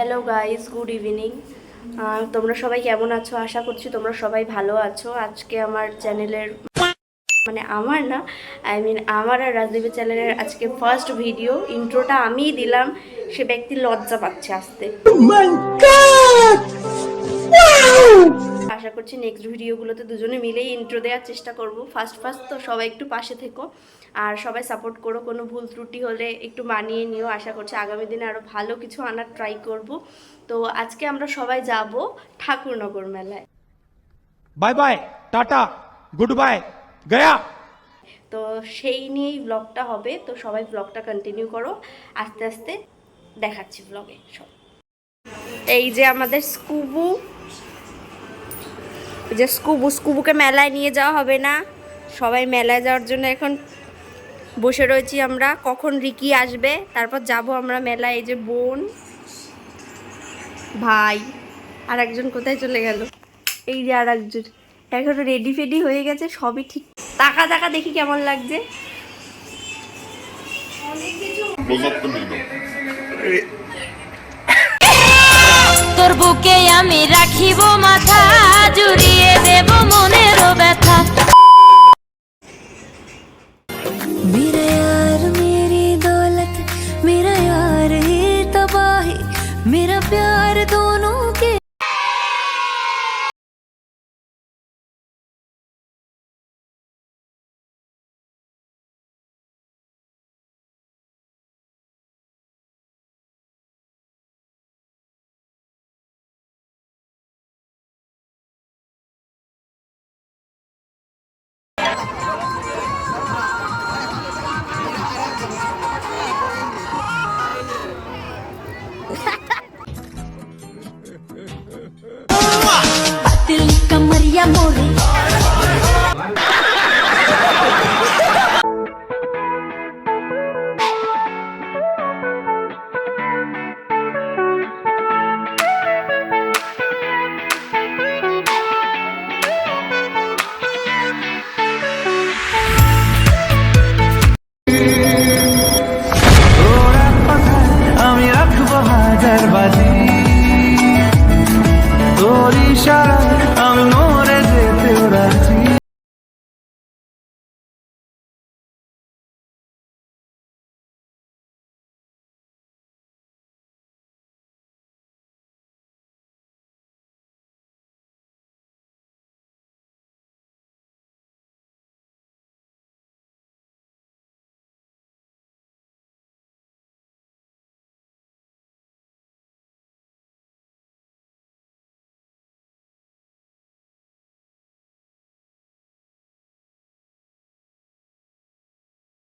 Hello guys, good evening. তোমরা সবাই কেমন আছো? আশা করছি তোমরা সবাই ভালো আছো। আজকে আমার চ্যানেলের মানে আমার না আমার আর রাজদীপের চ্যানেলের আজকে ফার্স্ট ভিডিও। ইন্ট্রোটা আমিই দিলাম, সে ব্যক্তি লজ্জা পাচ্ছে আসতে। আশা করছি নেক্সট ভিডিওগুলোতে দুজনে মিলেই ইন্ট্রো দেওয়ার চেষ্টা করব। ফার্স্ট তো সবাই একটু পাশে থেকো আর সবাই সাপোর্ট করো। কোনো ভুল ত্রুটি হলে একটু মানিয়ে নিও। আশা করছি আগামী দিনে আরও ভালো কিছু আনার ট্রাই করব। তো আজকে আমরা সবাই যাব ঠাকুরনগর মেলায়। Bye bye, tata, good bye, Gaya. তো সেই নিয়েই ব্লগটা হবে। তো সবাই ব্লগটা কন্টিনিউ করো, আস্তে আস্তে দেখাচ্ছি ব্লগে সব। এই যে আমাদের স্কুবু, যে স্কুবুকে মেলায় নিয়ে যাওয়া হবে না। সবাই মেলায় যাওয়ার জন্য এখন বসে রয়েছি আমরা। কখন রিকি আসবে তারপর যাব আমরা মেলায়। এই যে বোন, ভাই, আর একজন কোথায় চলে গেল? এই যে আর একজন এখন রেডি ফেডি হয়ে গেছে, সবই ঠিক। টাকা টাকা দেখি কেমন লাগছে। তোর বুকে আমি রাখিব মাথা, জুড়িয়ে দেব মনের ব্যথা।